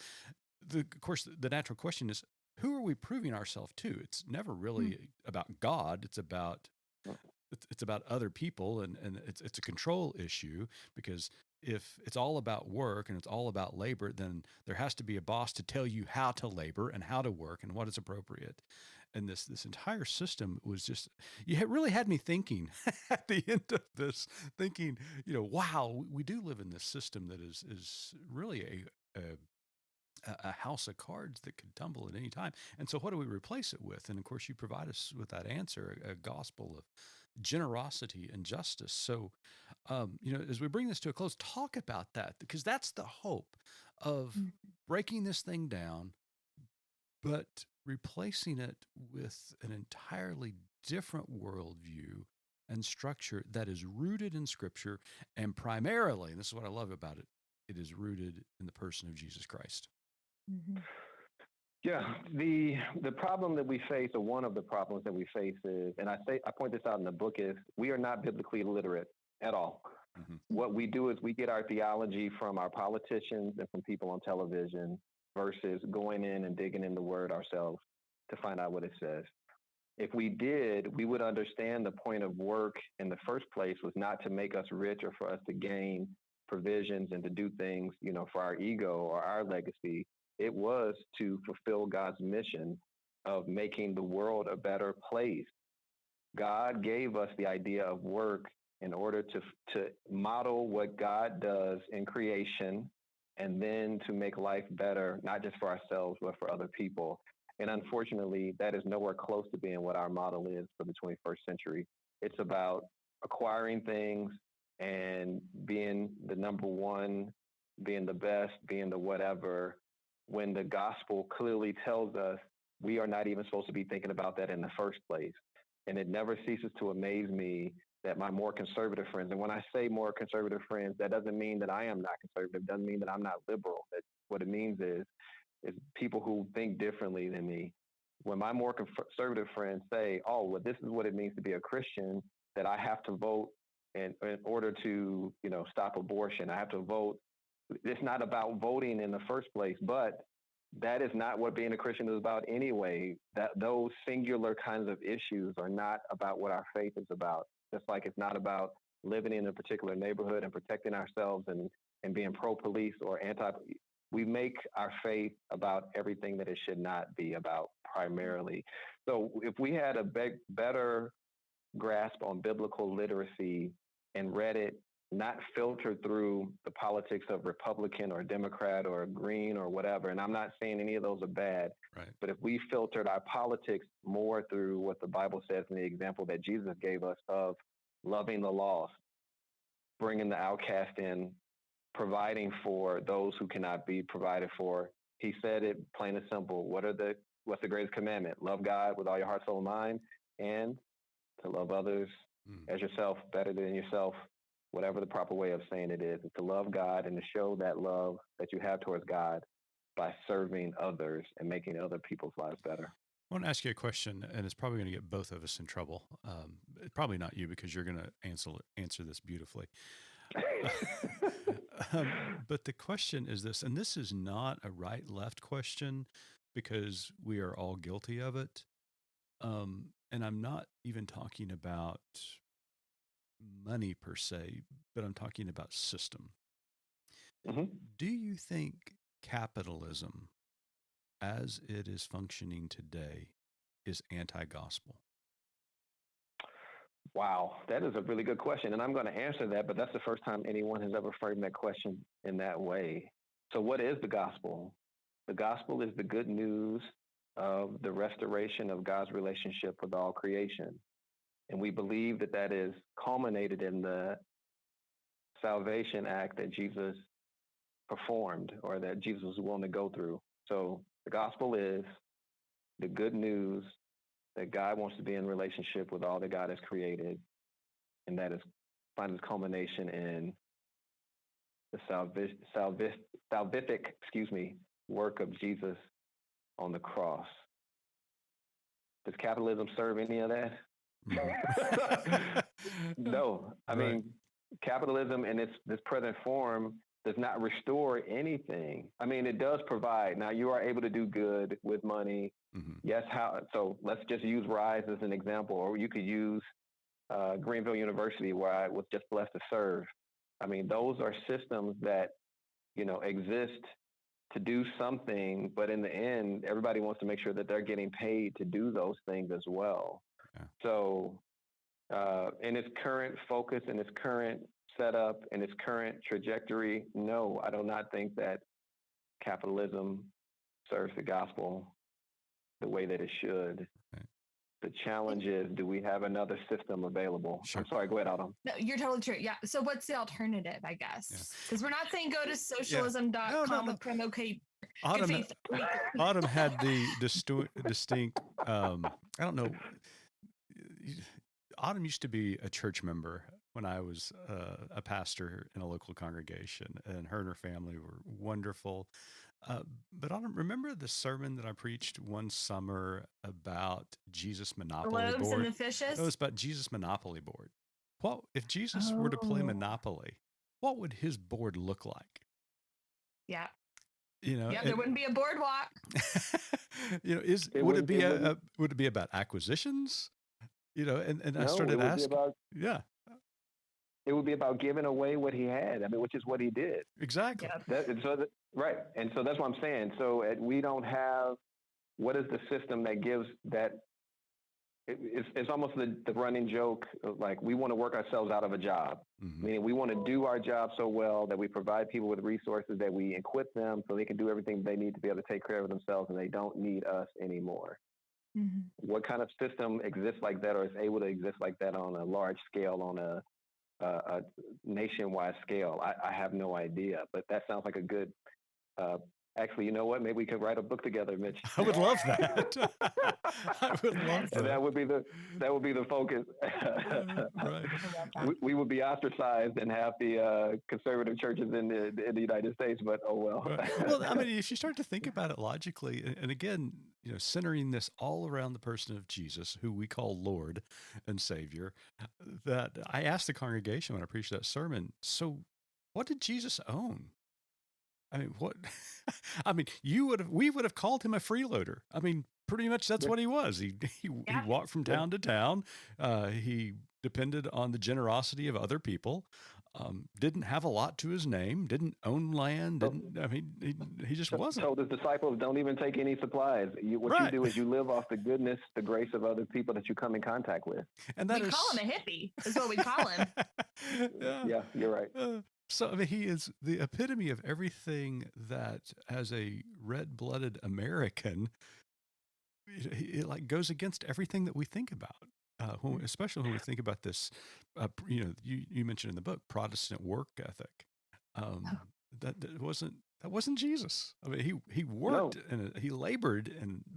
Of course, the natural question is, who are we proving ourselves to? It's never really about God. It's about other people, and it's a control issue, because if it's all about work and it's all about labor, then there has to be a boss to tell you how to labor and how to work and what is appropriate. And this entire system was just, really had me thinking at the end of this, thinking, you know, wow, we do live in this system that is really a house of cards that could tumble at any time. And so what do we replace it with? And of course, you provide us with that answer, a gospel of generosity and justice. So, you know, as we bring this to a close, talk about that, because that's the hope of breaking this thing down, but replacing it with an entirely different worldview and structure that is rooted in Scripture, and primarily, and this is what I love about it, it is rooted in the person of Jesus Christ. Yeah, the problem that we face, or one of the problems that we face is, and I point this out in the book, is we are not biblically literate at all. What we do is we get our theology from our politicians and from people on television, versus going in and digging in the Word ourselves to find out what it says. If we did, we would understand the point of work in the first place was not to make us rich or for us to gain provisions and to do things, you know, for our ego or our legacy. It was to fulfill God's mission of making the world a better place. God gave us the idea of work in order to model what God does in creation, and then to make life better, not just for ourselves, but for other people. And unfortunately, that is nowhere close to being what our model is for the 21st century. It's about acquiring things and being the number one, being the best, being the whatever, when the gospel clearly tells us we are not even supposed to be thinking about that in the first place. And it never ceases to amaze me that my more conservative friends, and when I say more conservative friends, that doesn't mean that I am not conservative, doesn't mean that I'm not liberal. What it means is people who think differently than me. When my more conservative friends say, oh, well, this is what it means to be a Christian, that I have to vote in order to, you know, stop abortion. I have to vote. It's not about voting in the first place, but that is not what being a Christian is about anyway. That those singular kinds of issues are not about what our faith is about. Just like it's not about living in a particular neighborhood and protecting ourselves and being pro-police or anti. We make our faith about everything that it should not be about primarily. So if we had a better grasp on biblical literacy and read it not filtered through the politics of Republican or Democrat or Green or whatever. And I'm not saying any of those are bad, Right. but if we filtered our politics more through what the Bible says in the example that Jesus gave us of loving the lost, bringing the outcast in, providing for those who cannot be provided for. He said it plain and simple. What's the greatest commandment? Love God with all your heart, soul, and mind, and to love others as yourself, better than yourself, whatever the proper way of saying it is to love God and to show that love that you have towards God by serving others and making other people's lives better. I want to ask you a question, and it's probably going to get both of us in trouble. Probably not you, because you're going to answer this beautifully. But the question is this, and this is not a right-left question, because we are all guilty of it. And I'm not even talking about money per se, but I'm talking about system. Mm-hmm. Do you think capitalism, as it is functioning today, is anti-gospel? Wow, that is a really good question. And I'm going to answer that, but that's the first time anyone has ever framed that question in that way. So what is the gospel? The gospel is the good news of the restoration of God's relationship with all creation. And we believe that that is culminated in the salvation act that Jesus performed, or that Jesus was willing to go through. So the gospel is the good news that God wants to be in relationship with all that God has created, and that is finds its culmination in the salvific work of Jesus on the cross. Does capitalism serve any of that? No. I mean, capitalism in this present form does not restore anything. I mean, it does provide. Now, you are able to do good with money. Mm-hmm. Yes. So let's just use RISE as an example, or you could use Greenville University, where I was just blessed to serve. I mean, those are systems that, exist to do something, but in the end, everybody wants to make sure that they're getting paid to do those things as well. Yeah. So in its current focus, in its current setup, in its current trajectory, no, I do not think that capitalism serves the gospel the way that it should. Right. The challenge is, do we have another system available? Sure. I'm sorry, go ahead, Autumn. No, you're totally true. Yeah. So what's the alternative, I guess? Because we're not saying go to socialism.com with promo code. Autumn had the distinct, I don't know. Autumn used to be a church member when I was a pastor in a local congregation, and her and her family were wonderful. But Autumn, remember the sermon that I preached one summer about Jesus Monopoly Loaves board? and the fishes? It was about Jesus Monopoly board. What if Jesus were to play Monopoly? What would his board look like? Yeah. Yeah, there wouldn't be a boardwalk. Would it be about acquisitions? And I started asking. It would be about giving away what he had. I mean, which is what he did. Exactly. Right. And so that's what I'm saying. So we don't have, what is the system that gives that? It's almost the running joke of, like, we want to work ourselves out of a job. Mm-hmm. Meaning we want to do our job so well that we provide people with resources, that we equip them so they can do everything they need to be able to take care of themselves, and they don't need us anymore. Mm-hmm. What kind of system exists like that, or is able to exist like that on a large scale, on a nationwide scale? I have no idea, but that sounds like a good, actually, you know what? Maybe we could write a book together, Mitch. I would love that. I would love that. And that would be the focus. Right. We would be ostracized in half the conservative churches in the United States, but oh well. Right. Well, I mean, if you start to think about it logically, and again, centering this all around the person of Jesus, who we call Lord and Savior, that I asked the congregation when I preached that sermon, so what did Jesus own? I mean, what? I mean, we would have called him a freeloader. I mean, pretty much that's what he was. He walked from town to town. He depended on the generosity of other people. didn't have a lot to his name, didn't own land, he just wasn't. Told his disciples, don't even take any supplies. What you do is you live off the goodness, the grace of other people that you come in contact with. And we call him a hippie. That's what we call him. Yeah, you're right. So he is the epitome of everything that, as a red-blooded American, it like goes against everything that we think about. Especially when we think about this, you mentioned in the book, Protestant work ethic. That wasn't Jesus. I mean, he worked and he labored,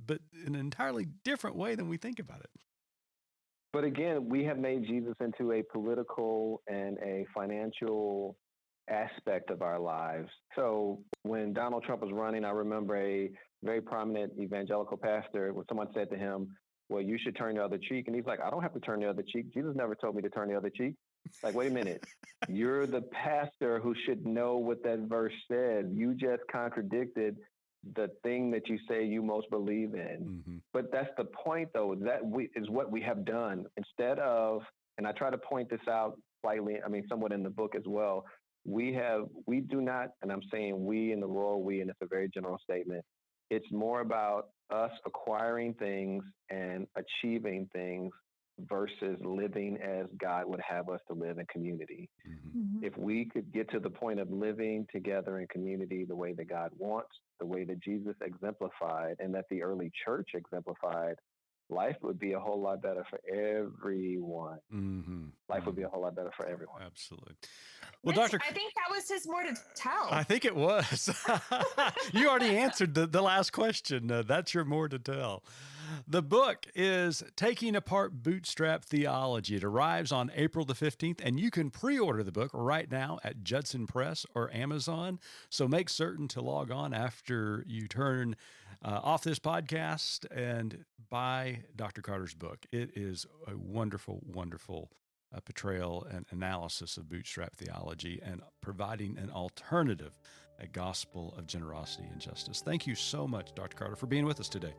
but in an entirely different way than we think about it. But again, we have made Jesus into a political and a financial aspect of our lives. So when Donald Trump was running, I remember a very prominent evangelical pastor, when someone said to him, well, you should turn the other cheek. And he's like, I don't have to turn the other cheek. Jesus never told me to turn the other cheek. Like, wait a minute. You're the pastor who should know what that verse says. You just contradicted the thing that you say you most believe in. Mm-hmm. But that's the point, though, is what we have done. Instead of, and I try to point this out slightly, somewhat in the book as well, we do not, and I'm saying we in the royal we, and it's a very general statement, it's more about us acquiring things and achieving things versus living as God would have us to live in community. Mm-hmm. Mm-hmm. If we could get to the point of living together in community the way that God wants, the way that Jesus exemplified and that the early church exemplified, life would be a whole lot better for everyone. Mm-hmm. Life would be a whole lot better for everyone. Absolutely. Well, Mitch, Dr. I think that was his more to tell. I think it was. You already answered the last question. That's your more to tell. The book is Taking Apart Bootstrap Theology. It arrives on April the 15th, and you can pre-order the book right now at Judson Press or Amazon. So make certain to log on after you turn off this podcast and buy Dr. Carter's book. It is a wonderful, wonderful portrayal and analysis of bootstrap theology and providing an alternative, a gospel of generosity and justice. Thank you so much, Dr. Carter, for being with us today.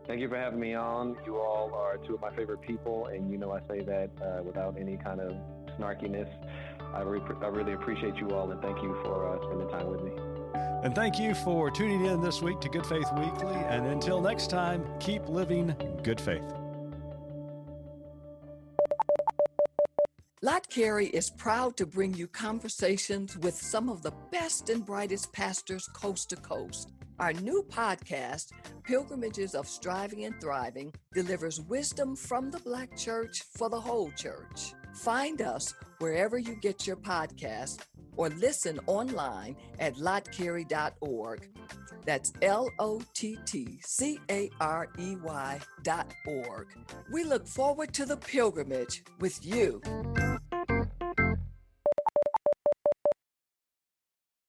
Thank you for having me on. You all are two of my favorite people, and I say that without any kind of snarkiness. I really appreciate you all, and thank you for spending time with me. And thank you for tuning in this week to Good Faith Weekly. And until next time, keep living good faith. Lot Carey is proud to bring you conversations with some of the best and brightest pastors coast to coast. Our new podcast, Pilgrimages of Striving and Thriving, delivers wisdom from the Black church for the whole church. Find us wherever you get your podcast or listen online at lotcarey.org. That's LOTTCAREY.org. We look forward to the pilgrimage with you.